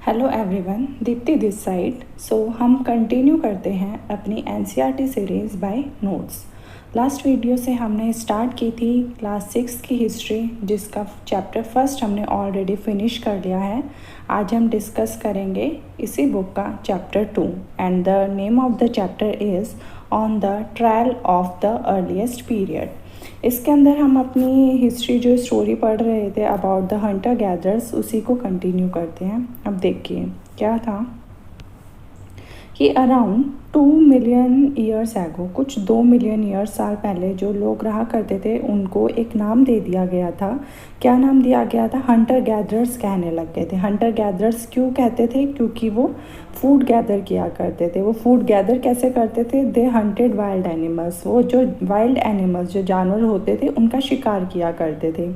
Hello everyone, Deepti this side. हम continue करते हैं अपनी NCERT series by notes. Last video से हमने स्टार्ट की थी क्लास 6 की हिस्ट्री, जिसका चैप्टर फर्स्ट हमने ऑलरेडी फिनिश कर लिया है। आज हम डिस्कस करेंगे इसी बुक का chapter 2 and the name of the chapter is on the trial of the earliest period. इसके अंदर हम अपनी हिस्ट्री जो स्टोरी पढ़ रहे थे अबाउट द हंटर गैदरर्स, उसी को कंटिन्यू करते हैं। अब देखिए क्या था कि अराउंड 2 मिलियन ईयर्स एगो, कुछ 2 मिलियन ईयर्स साल पहले जो लोग रहा करते थे उनको एक नाम दे दिया गया था। क्या नाम दिया गया था? हंटर गैदरर्स कहने लग गए थे। हंटर गैदरर्स क्यों कहते थे? क्योंकि वो फूड गैदर किया करते थे। वो फूड गैदर कैसे करते थे? They hunted wild animals. वो जो वाइल्ड एनिमल्स, जो जानवर होते थे, उनका शिकार किया करते थे,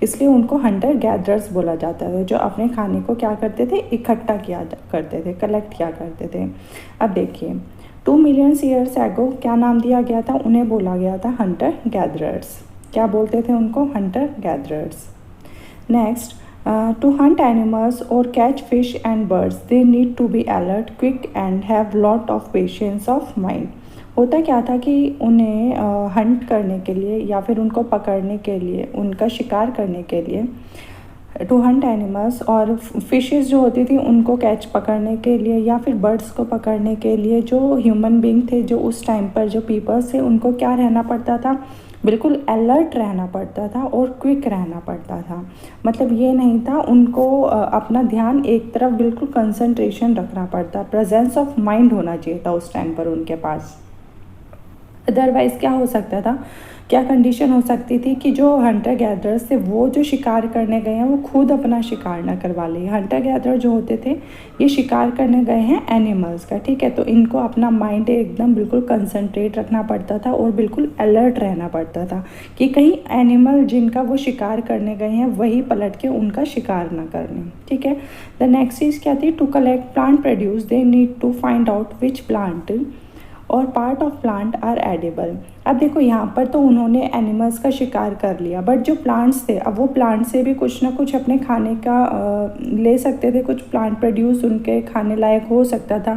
इसलिए उनको हंटर गैदरर्स बोला जाता था। जो अपने खाने को क्या करते थे? इकट्ठा किया करते थे, कलेक्ट किया करते थे। अब देखिए 2 मिलियन ईयर्स एगो क्या नाम दिया गया था? उन्हें बोला गया था हंटर गैदरर्स। क्या बोलते थे उनको? Hunter gatherers. Next, to hunt animals or catch fish and birds, they need to be alert, quick and have lot of patience of mind. होता क्या था कि उन्हें हंट करने के लिए या फिर उनको पकड़ने के लिए, उनका शिकार करने के लिए, टू हंट एनिमल्स, और फिशेस जो होती थी उनको कैच पकड़ने के लिए या फिर बर्ड्स को पकड़ने के लिए, जो ह्यूमन बींग थे, जो उस टाइम पर जो पीपल्स थे, उनको क्या रहना पड़ता था? बिल्कुल अलर्ट रहना पड़ता था और क्विक रहना पड़ता था। मतलब ये नहीं था, उनको अपना ध्यान एक तरफ बिल्कुल कंसंट्रेशन रखना पड़ता, प्रेजेंस ऑफ माइंड होना चाहिए था उस टाइम पर उनके पास। अदरवाइज़ क्या हो सकता था, क्या कंडीशन हो सकती थी कि जो हंटर गैदरर्स थे वो जो शिकार करने गए हैं वो खुद अपना शिकार ना करवा ले। हंटर गैदरर जो होते थे ये शिकार करने गए हैं एनिमल्स का, ठीक है, तो इनको अपना माइंड एकदम बिल्कुल कंसंट्रेट रखना पड़ता था और बिल्कुल अलर्ट रहना पड़ता था कि कहीं एनिमल जिनका वो शिकार करने गए हैं वही पलट के उनका शिकार ना कर लें, ठीक है। द नेक्स्ट चीज़ क्या थी? To collect plant produce, they need to find out which plant और part of plant are edible. अब देखो यहाँ पर तो उन्होंने एनिमल्स का शिकार कर लिया, बट जो प्लांट्स थे, अब वो प्लांट से भी कुछ ना कुछ अपने खाने का ले सकते थे, कुछ प्लांट प्रोड्यूस उनके खाने लायक हो सकता था।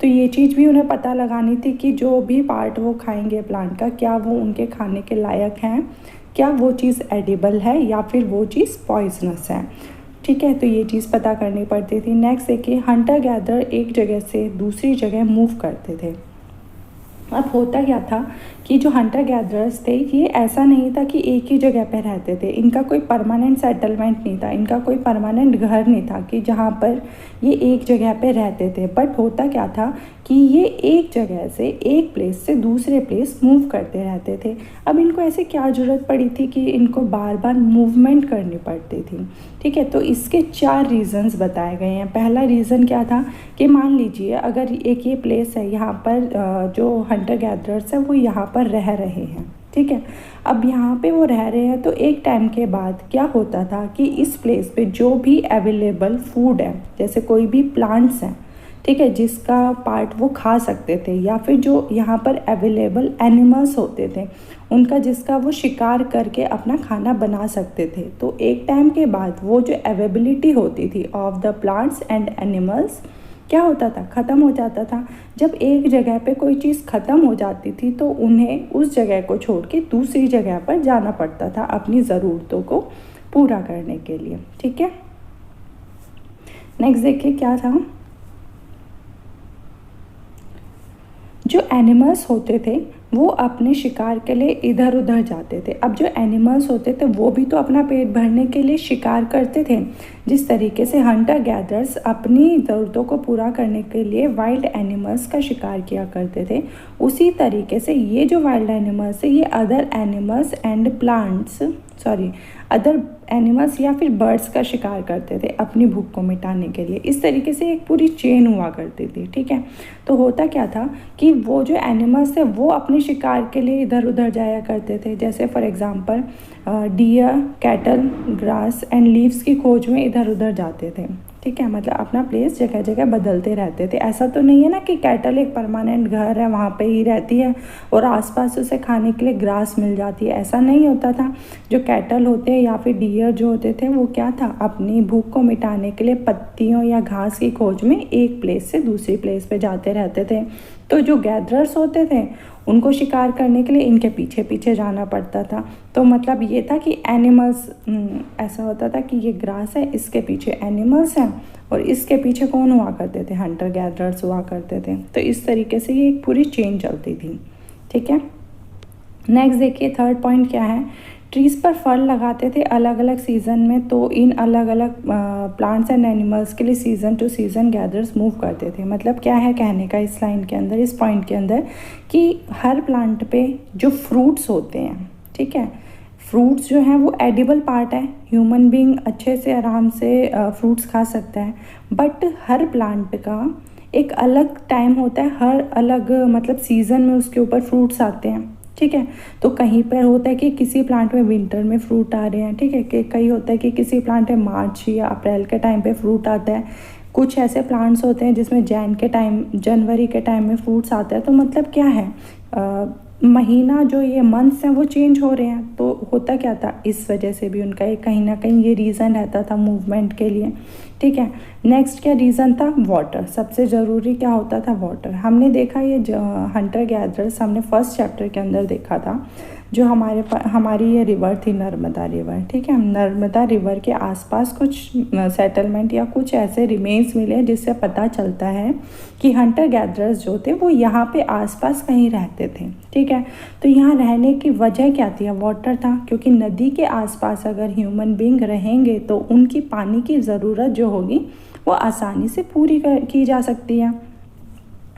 तो ये चीज़ भी उन्हें पता लगानी थी कि जो भी पार्ट वो खाएंगे प्लांट का, क्या वो उनके खाने के लायक हैं, क्या वो चीज़ एडिबल है या फिर वो चीज़ पॉइजनस है, ठीक है। तो ये चीज़ पता करनी पड़ती थी। नेक्स्ट देखिए, हंटर गैदर एक जगह से दूसरी जगह मूव करते थे। अब होता क्या था कि जो हंटर गैदरर्स थे ये ऐसा नहीं था कि एक ही जगह पे रहते थे, इनका कोई परमानेंट सेटलमेंट नहीं था, इनका कोई परमानेंट घर नहीं था कि जहाँ पर ये एक जगह पे रहते थे। बट होता क्या था कि ये एक जगह से, एक प्लेस से दूसरे प्लेस मूव करते रहते थे। अब इनको ऐसे क्या ज़रूरत पड़ी थी कि इनको बार बार मूवमेंट करनी पड़ती थी, ठीक है। तो इसके 4 रीज़न्स बताए गए हैं। पहला रीज़न क्या था कि मान लीजिए अगर एक ये प्लेस है, यहाँ पर जो हंटर गैदरर्स है वो यहाँ पर रह रहे हैं, ठीक है। अब यहाँ पे वो रह रहे हैं तो एक टाइम के बाद क्या होता था कि इस प्लेस पे जो भी अवेलेबल फूड है, जैसे कोई भी प्लांट्स हैं, ठीक है, जिसका पार्ट वो खा सकते थे, या फिर जो यहाँ पर अवेलेबल एनिमल्स होते थे उनका, जिसका वो शिकार करके अपना खाना बना सकते थे, तो एक टाइम के बाद वो जो अवेलेबिलिटी होती थी of the plants and animals क्या होता था? ख़त्म हो जाता था। जब एक जगह पे कोई चीज़ ख़त्म हो जाती थी तो उन्हें उस जगह को छोड़ के दूसरी जगह पर जाना पड़ता था अपनी ज़रूरतों को पूरा करने के लिए, ठीक है। नेक्स्ट देखिए क्या था, जो एनिमल्स होते थे वो अपने शिकार के लिए इधर उधर जाते थे। अब जो एनिमल्स होते थे वो भी तो अपना पेट भरने के लिए शिकार करते थे। जिस तरीके से हंटर गैदरर्स अपनी ज़रूरतों को पूरा करने के लिए वाइल्ड एनिमल्स का शिकार किया करते थे, उसी तरीके से ये जो वाइल्ड एनिमल्स है ये other animals and plants, other animals या फिर बर्ड्स का शिकार करते थे अपनी भूख को मिटाने के लिए। इस तरीके से एक पूरी चेन हुआ करती थी, ठीक है। तो होता क्या था कि वो जो एनिमल्स थे वो अपने शिकार के लिए इधर उधर जाया करते थे। जैसे for example deer, cattle, grass and leaves की खोज में इधर उधर जाते थे, ठीक है, मतलब अपना प्लेस जगह जगह बदलते रहते थे। ऐसा तो नहीं है ना कि कैटल एक परमानेंट घर है, वहाँ पे ही रहती है और आसपास उसे खाने के लिए ग्रास मिल जाती है, ऐसा नहीं होता था। जो कैटल होते हैं या फिर डियर जो होते थे, वो क्या था, अपनी भूख को मिटाने के लिए पत्तियों या घास की खोज में एक प्लेस से दूसरी प्लेस पे जाते रहते थे। तो जो गैदरर्स होते थे, उनको शिकार करने के लिए इनके पीछे पीछे जाना पड़ता था। तो मतलब ये था कि एनिमल्स, ऐसा होता था कि ये ग्रास है, इसके पीछे एनिमल्स हैं और इसके पीछे कौन हुआ करते थे, हंटर गैदरर्स हुआ करते थे। तो इस तरीके से ये एक पूरी चेन चलती थी। ठीक है, नेक्स्ट देखिए थर्ड पॉइंट क्या है। ट्रीज़ पर फल लगाते थे अलग अलग सीज़न में, तो इन अलग अलग प्लांट्स एंड एनिमल्स के लिए season two season gathers move करते थे। मतलब क्या है कहने का इस लाइन के अंदर, इस पॉइंट के अंदर, कि हर प्लांट पे जो फ्रूट्स होते हैं, ठीक है, फ्रूट्स जो हैं वो एडिबल पार्ट है, ह्यूमन बीइंग अच्छे से आराम से फ्रूट्स खा सकता है। बट हर प्लांट का एक अलग टाइम होता है, हर अलग मतलब सीज़न में उसके ऊपर फ्रूट्स आते हैं। ठीक है, तो कहीं पर होता है कि किसी प्लांट में विंटर में फ्रूट आ रहे हैं, ठीक है, कि कहीं होता है कि किसी प्लांट में मार्च या अप्रैल के टाइम पे फ्रूट आता है। कुछ ऐसे प्लांट्स होते हैं जिसमें जनवरी के टाइम में फ्रूट्स आते हैं। तो मतलब क्या है, महीना जो ये मंथ्स हैं वो चेंज हो रहे हैं। तो होता क्या था, इस वजह से भी उनका एक कहीं ना कहीं ये रीज़न रहता था मूवमेंट के लिए। ठीक है, नेक्स्ट क्या रीज़न था, वाटर। सबसे ज़रूरी क्या होता था, वाटर। हमने देखा ये हंटर गैदरर्स हमने फर्स्ट चैप्टर के अंदर देखा था, जो हमारी ये रिवर थी, नर्मदा रिवर। ठीक है, नर्मदा रिवर के आसपास कुछ सेटलमेंट या कुछ ऐसे रिमेन्स मिले जिससे पता चलता है कि हंटर गैदरर्स जो थे वो यहाँ पे आसपास कहीं रहते थे। ठीक है, तो यहाँ रहने की वजह क्या थी, वाटर था, क्योंकि नदी के आसपास अगर ह्यूमन बीइंग रहेंगे तो उनकी पानी की ज़रूरत जो होगी वो आसानी से पूरी की जा सकती है।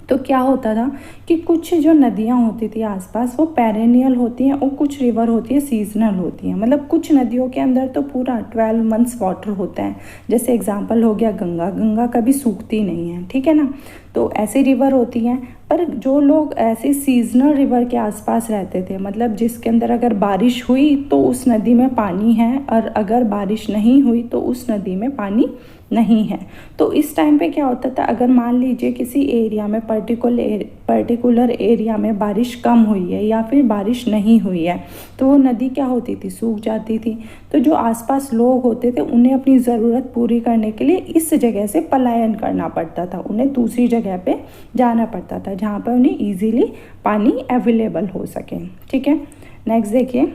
तो क्या होता था कि कुछ जो नदियाँ होती थी आसपास वो पेरेनियल होती हैं और कुछ रिवर होती है सीजनल होती हैं। मतलब कुछ नदियों के अंदर तो पूरा 12 मंथ्स वाटर होता है। जैसे एग्जांपल हो गया गंगा, गंगा कभी सूखती नहीं है, ठीक है ना। तो ऐसी रिवर होती हैं। पर जो लोग ऐसे सीजनल रिवर के आसपास रहते थे, मतलब जिसके अंदर अगर बारिश हुई तो उस नदी में पानी है और अगर बारिश नहीं हुई तो उस नदी में पानी नहीं है। तो इस टाइम पे क्या होता था, अगर मान लीजिए किसी एरिया में पर्टिकुलर एरिया में बारिश कम हुई है या फिर बारिश नहीं हुई है, तो वो नदी क्या होती थी, सूख जाती थी। तो जो आसपास लोग होते थे उन्हें अपनी ज़रूरत पूरी करने के लिए इस जगह से पलायन करना पड़ता था, उन्हें दूसरी जगह पे जाना पड़ता था जहाँ पर उन्हें ईजीली पानी अवेलेबल हो सके। ठीक है, नेक्स्ट देखिए,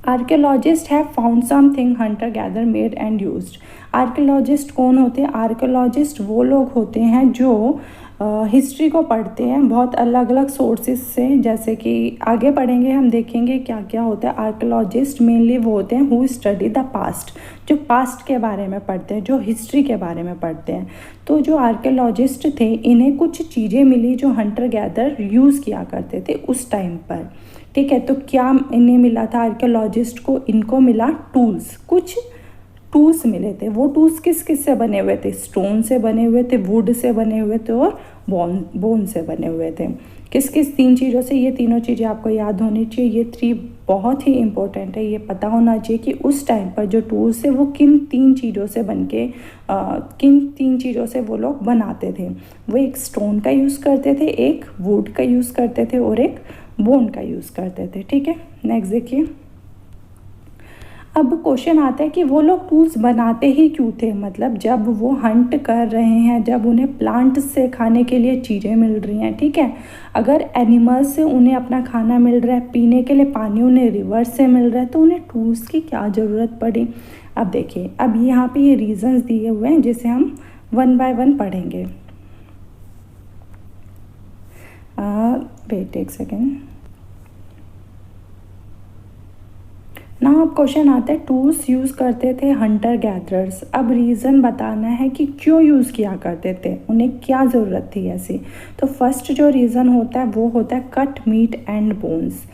archaeologist have found something Hunter gather made and used. Archaeologist कौन होते हैं, आर्कियोलॉजिस्ट वो लोग होते हैं जो हिस्ट्री को पढ़ते हैं बहुत अलग अलग सोर्सेज से। जैसे कि आगे पढ़ेंगे हम देखेंगे क्या क्या होता है। आर्कियोलॉजिस्ट मेनली वो होते हैं हु स्टडी द पास्ट, जो पास्ट के बारे में पढ़ते हैं, जो हिस्ट्री के बारे में पढ़ते हैं। तो जो आर्कियोलॉजिस्ट थे इन्हें कुछ चीज़ें मिली जो हंटर गैदर यूज़ किया करते थे उस टाइम पर। ठीक है, तो क्या इन्हें मिला था आर्कियोलॉजिस्ट को, इनको मिला टूल्स, कुछ टूल्स मिले थे। वो टूल्स किस किस से बने हुए थे, स्टोन से बने हुए थे, वुड से बने हुए थे और बोन से बने हुए थे। किस किस 3 चीज़ों से, ये तीनों चीज़ें आपको याद होनी चाहिए। ये 3 बहुत ही इंपॉर्टेंट है, ये पता होना चाहिए कि उस टाइम पर जो टूल्स थे वो किन 3 चीज़ों से किन 3 चीज़ों से वो लोग बनाते थे। वो एक स्टोन का यूज़ करते थे, एक वुड का यूज़ करते थे और एक बोन का यूज़ करते थे। ठीक है, नेक्स्ट देखिए, अब क्वेश्चन आता है कि वो लोग टूल्स बनाते ही क्यों थे। मतलब जब वो हंट कर रहे हैं, जब उन्हें प्लांट से खाने के लिए चीज़ें मिल रही हैं, ठीक है, अगर एनिमल्स से उन्हें अपना खाना मिल रहा है, पीने के लिए पानी उन्हें रिवर से मिल रहा है, तो उन्हें टूल्स की क्या ज़रूरत पड़ी। अब देखिए, अब यहाँ पे ये रीजंस दिए हुए हैं जिसे हम 1 बाय 1 पढ़ेंगे। वेट एक सेकेंड। ना अब क्वेश्चन आता है, टूल्स यूज़ करते थे हंटर गैदरर्स। अब रीज़न बताना है कि क्यों यूज़ किया करते थे, उन्हें क्या ज़रूरत थी ऐसी। तो फर्स्ट जो रीज़न होता है वो होता है कट मीट एंड बोन्स।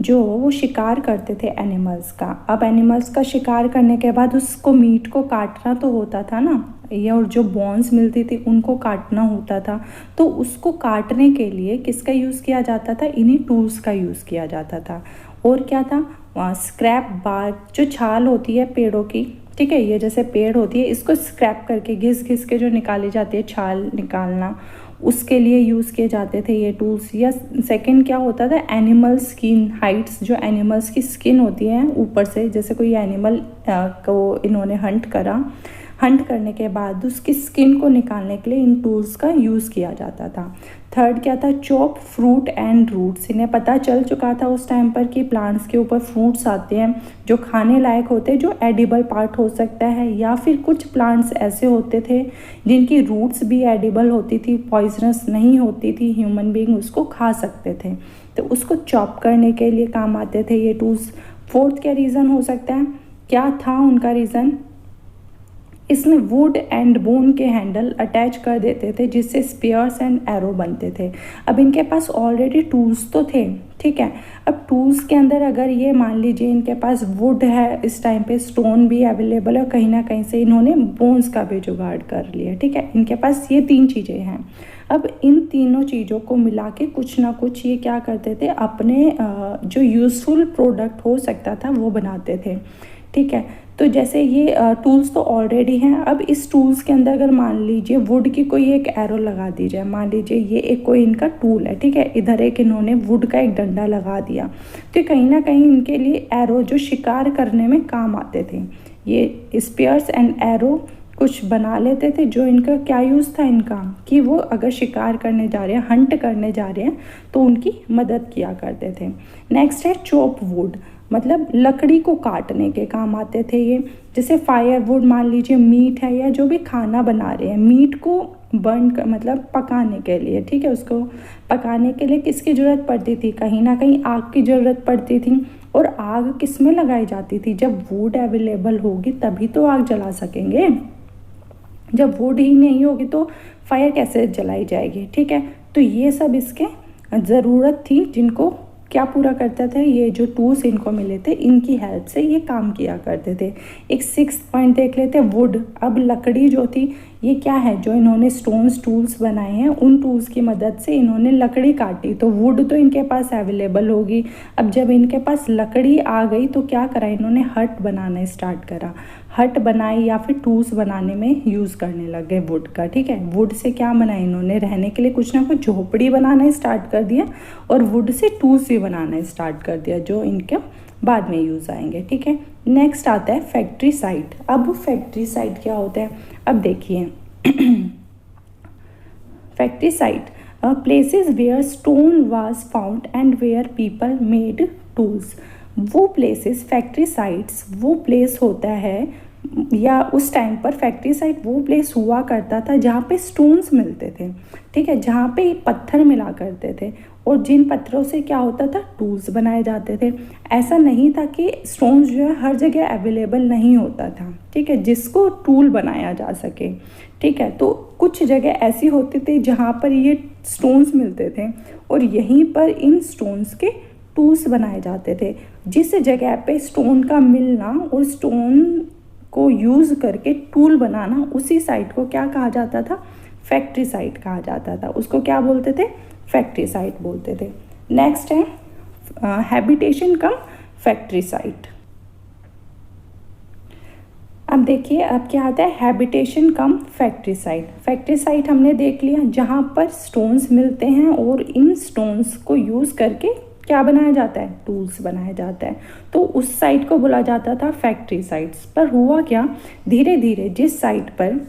जो वो शिकार करते थे एनिमल्स का। अब एनिमल्स का शिकार करने के बाद उसको मीट को काटना तो होता था ना, ये और जो बोन्स मिलती थी उनको काटना होता था। तो उसको काटने के लिए किसका यूज़ किया जाता था, इन्हीं टूल्स का यूज़ किया जाता था। और क्या था, स्क्रैप बार्क, जो छाल होती है पेड़ों की, ठीक है। ये जैसे पेड़ होती है, इसको स्क्रैप करके घिस घिस के जो निकाली जाती है, छाल निकालना, उसके लिए यूज़ किए जाते थे ये टूल्स। या सेकंड क्या होता था, एनिमल स्किन हाइड्स, जो एनिमल्स की स्किन होती है ऊपर से, जैसे कोई एनिमल को इन्होंने हंट करने के बाद उसकी स्किन को निकालने के लिए इन टूल्स का यूज़ किया जाता था। थर्ड क्या था, चॉप फ्रूट एंड रूट्स। इन्हें पता चल चुका था उस टाइम पर कि प्लांट्स के ऊपर फ्रूट्स आते हैं जो खाने लायक होते हैं, जो एडिबल पार्ट हो सकता है, या फिर कुछ प्लांट्स ऐसे होते थे जिनकी रूट्स भी एडिबल होती थी, पॉइजनस नहीं होती थी, ह्यूमन बीइंग उसको खा सकते थे, तो उसको चॉप करने के लिए काम आते थे ये टूल्स। फोर्थ क्या रीज़न हो सकता है, क्या था उनका रीज़न, इसमें वुड एंड बोन के हैंडल अटैच कर देते थे जिससे स्पीयर्स एंड एरो बनते थे। अब इनके पास ऑलरेडी टूल्स तो थे, ठीक है। अब टूल्स के अंदर अगर ये मान लीजिए इनके पास वुड है, इस टाइम पे स्टोन भी अवेलेबल है, कहीं ना कहीं से इन्होंने बोन्स का भी जुगाड़ कर लिया, ठीक है। इनके पास ये 3 चीज़ें हैं। अब इन तीनों चीज़ों को मिला के कुछ ना कुछ ये क्या करते थे, अपने जो यूज़फुल प्रोडक्ट हो सकता था वो बनाते थे, ठीक है। तो जैसे ये टूल्स तो ऑलरेडी हैं, अब इस टूल्स के अंदर अगर मान लीजिए वुड की कोई एक एरो लगा दी जाए, मान लीजिए ये एक कोई इनका टूल है, ठीक है, इधर एक इन्होंने वुड का एक डंडा लगा दिया, तो कहीं ना कहीं इनके लिए एरो जो शिकार करने में काम आते थे, ये स्पीयर्स एंड एरो कुछ बना लेते थे। जो इनका क्या यूज़ था इनका, कि वो अगर शिकार करने जा रहे हैं, हंट करने जा रहे हैं, तो उनकी मदद किया करते थे। नेक्स्ट है चॉप वुड, मतलब लकड़ी को काटने के काम आते थे ये। जैसे फायर वुड, मान लीजिए मीट है या जो भी खाना बना रहे हैं, मीट को बर्न मतलब पकाने के लिए, ठीक है, उसको पकाने के लिए किसकी ज़रूरत पड़ती थी, कहीं ना कहीं आग की ज़रूरत पड़ती थी। और आग किस में लगाई जाती थी, जब वुड अवेलेबल होगी तभी तो आग जला सकेंगे, जब वुड ही नहीं होगी तो फायर कैसे जलाई जाएगी, ठीक है। तो ये सब इसके ज़रूरत थी, जिनको क्या पूरा करता था, ये जो टूल्स इनको मिले थे इनकी हेल्प से ये काम किया करते थे। एक 6th पॉइंट देख लेते हैं, वुड। अब लकड़ी जो थी ये क्या है, जो इन्होंने स्टोन्स टूल्स बनाए हैं उन टूल्स की मदद से इन्होंने लकड़ी काटी, तो वुड तो इनके पास अवेलेबल होगी। अब जब इनके पास लकड़ी आ गई तो क्या करा, इन्होंने हट बनाना स्टार्ट करा, हट बनाई या फिर टूल्स बनाने में यूज़ करने लग गए वुड का, ठीक है। वुड से क्या बनाया इन्होंने, रहने के लिए कुछ ना कुछ झोपड़ी बनाना स्टार्ट कर दिया, और वुड से टूल्स भी बनाना स्टार्ट कर दिया जो इनके बाद में यूज़ आएंगे, ठीक है। नेक्स्ट आता है फैक्ट्री साइट। अब फैक्ट्री साइट क्या होता है, अब देखिए factory site, places where stone was found and where people made tools. वो प्लेसेस, फैक्ट्री साइट्स वो प्लेस होता है, या उस टाइम पर फैक्ट्री साइट वो प्लेस हुआ करता था जहाँ पे स्टोन्स मिलते थे, ठीक है, जहाँ पे पत्थर मिला करते थे, और जिन पत्थरों से क्या होता था, टूल्स बनाए जाते थे। ऐसा नहीं था कि स्टोन्स जो है हर जगह अवेलेबल नहीं होता था, ठीक है, जिसको टूल बनाया जा सके, ठीक है। तो कुछ जगह ऐसी होती थी जहाँ पर ये स्टोन्स मिलते थे, और यहीं पर इन स्टोन्स के टूल्स बनाए जाते थे। जिस जगह पे स्टोन का मिलना और स्टोन को यूज़ करके टूल बनाना, उसी साइट को क्या कहा जाता था, फैक्ट्री साइट कहा जाता था। उसको क्या बोलते थे, फैक्ट्री साइट बोलते थे। नेक्स्ट है हैबिटेशन कम फैक्ट्री साइट। अब देखिए अब क्या आता है, हैबिटेशन कम फैक्ट्री साइट। फैक्ट्री साइट हमने देख लिया, जहाँ पर स्टोन्स मिलते हैं और इन स्टोन्स को यूज़ करके क्या बनाया जाता है, टूल्स बनाया जाता है, तो उस साइट को बोला जाता था फैक्ट्री साइट्स। पर हुआ क्या, धीरे धीरे जिस साइट पर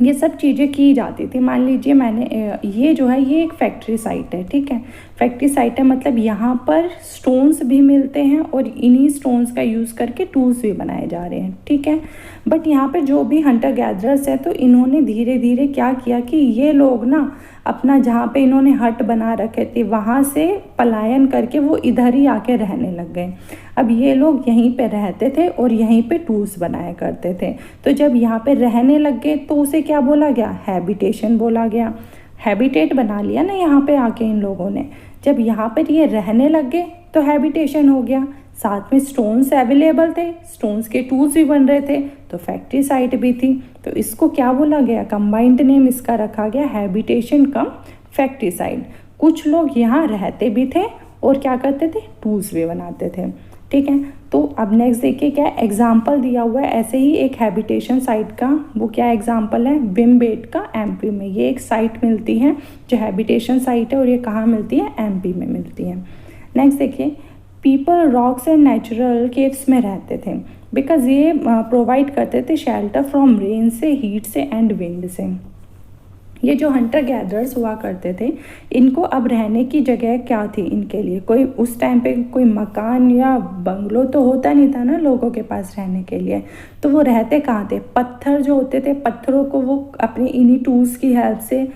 ये सब चीज़ें की जाती थी, मान लीजिए मैंने ये जो है ये एक फैक्ट्री साइट है, ठीक है, फैक्ट्री साइट है, मतलब यहाँ पर स्टोन्स भी मिलते हैं और इन्हीं स्टोन्स का यूज़ करके टूल्स भी बनाए जा रहे हैं, ठीक है। बट यहाँ पर जो भी हंटर गैदरर्स है, तो इन्होंने धीरे धीरे क्या किया कि ये लोग ना अपना जहाँ पे इन्होंने हट बना रखे थे वहाँ से पलायन करके वो इधर ही आके रहने लग गए। अब ये लोग यहीं पे रहते थे और यहीं पे टूल्स बनाया करते थे। तो जब यहाँ पे रहने लग गए तो उसे क्या बोला गया, हैबिटेशन बोला गया। हैबिटेट बना लिया ना यहाँ पे आके इन लोगों ने। जब यहाँ पर ये रहने लग गए तो हैबिटेशन हो गया, साथ में स्टोन्स अवेलेबल थे, स्टोन्स के टूल्स भी बन रहे थे, तो फैक्ट्री साइट भी थी। तो इसको क्या बोला गया, कंबाइंड नेम इसका रखा गया हैबिटेशन कम फैक्ट्री साइट। कुछ लोग यहाँ रहते भी थे और क्या करते थे, टूल्स भी बनाते थे। ठीक है। तो अब नेक्स्ट देखिए क्या एग्जाम्पल दिया हुआ है ऐसे ही एक हैबिटेशन साइट का। वो क्या एग्जाम्पल है, भीमबेटका एमपी में। ये एक साइट मिलती है जो हैबिटेशन साइट है, और ये कहाँ मिलती है, एमपी में मिलती है। नेक्स्ट देखिए, people rocks and natural caves में रहते थे बिकॉज ये प्रोवाइड करते थे शेल्टर फ्रॉम रेन से, हीट से एंड विंड से। ये जो हंटर गैदरर्स हुआ करते थे, इनको अब रहने की जगह क्या थी इनके लिए, कोई उस टाइम पे कोई मकान या बंगलो तो होता नहीं था ना लोगों के पास रहने के लिए, तो वो रहते कहाँ थे, पत्थर जो होते थे, पत्थरों को वो अपने इन्हीं टूल्स की हेल्प से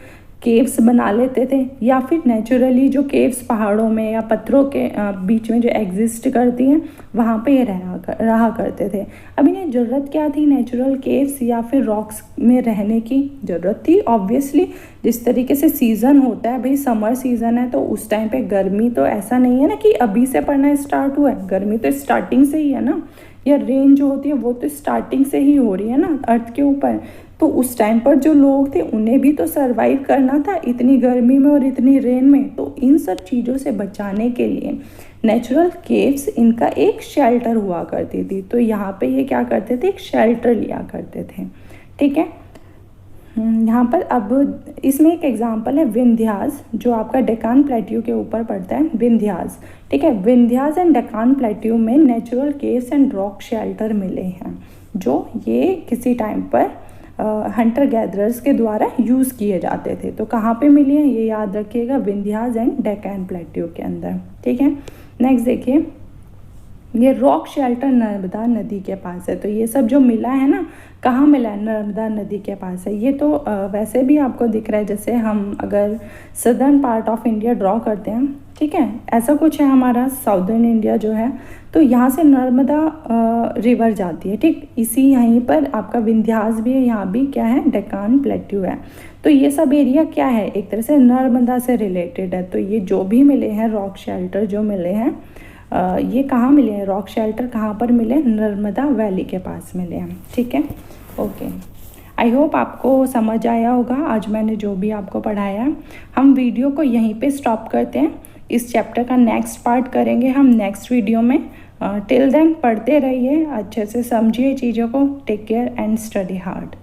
केव्स बना लेते थे, या फिर नेचुरली जो केव्स पहाड़ों में या पत्थरों के बीच में जो एग्जिस्ट करती हैं वहाँ पे ये रहा करते थे। अब इन्हें ज़रूरत क्या थी, नेचुरल केव्स या फिर रॉक्स में रहने की ज़रूरत थी। ऑब्वियसली जिस तरीके से सीज़न होता है, भाई समर सीज़न है तो उस टाइम पे गर्मी तो ऐसा नहीं है ना कि अभी से पड़ना स्टार्ट हुआ है, गर्मी तो स्टार्टिंग से ही है ना, या रेन जो होती है वो तो स्टार्टिंग से ही हो रही है ना अर्थ के ऊपर। तो उस टाइम पर जो लोग थे उन्हें भी तो सरवाइव करना था इतनी गर्मी में और इतनी रेन में। तो इन सब चीज़ों से बचाने के लिए नेचुरल केव्स इनका एक शेल्टर हुआ करती थी। तो यहाँ पे ये क्या करते थे, एक शेल्टर लिया करते थे, ठीक है। यहाँ पर अब इसमें एक एग्जांपल है विंध्यास, जो आपका डेकान प्लेट्यू के ऊपर पड़ता है, विंध्यास, ठीक है। विंध्यास एंड डेकान प्लेट्यू में natural caves and rock shelter मिले हैं, जो ये किसी टाइम पर हंटर गैदरर्स के द्वारा यूज़ किए जाते थे। तो कहाँ पे मिले हैं ये याद रखिएगा, विंध्यास एंड डेकान प्लेट्यू के अंदर, ठीक है। नेक्स्ट देखिए, ये रॉक शेल्टर नर्मदा नदी के पास है। तो ये सब जो मिला है ना, कहाँ मिला है, नर्मदा नदी के पास है। ये तो वैसे भी आपको दिख रहा है, जैसे हम अगर southern part of India draw करते हैं, ठीक है, ऐसा कुछ है हमारा साउदर्न इंडिया जो है, तो यहाँ से नर्मदा रिवर जाती है, ठीक। इसी यहीं पर आपका विंध्यास भी है, यहाँ भी क्या है, डेकान प्लेट्यू है। तो ये सब एरिया क्या है, एक तरह से नर्मदा से रिलेटेड है। तो ये जो भी मिले हैं रॉक शेल्टर जो मिले हैं, ये कहाँ मिले हैं, रॉक शेल्टर कहाँ पर मिले, नर्मदा वैली के पास मिले हैं, ठीक है। ओके, आई होप आपको समझ आया होगा आज मैंने जो भी आपको पढ़ाया है। हम वीडियो को यहीं पे स्टॉप करते हैं, इस चैप्टर का नेक्स्ट पार्ट करेंगे हम नेक्स्ट वीडियो में। टिल देन पढ़ते रहिए, अच्छे से समझिए चीज़ों को। Take care and study hard.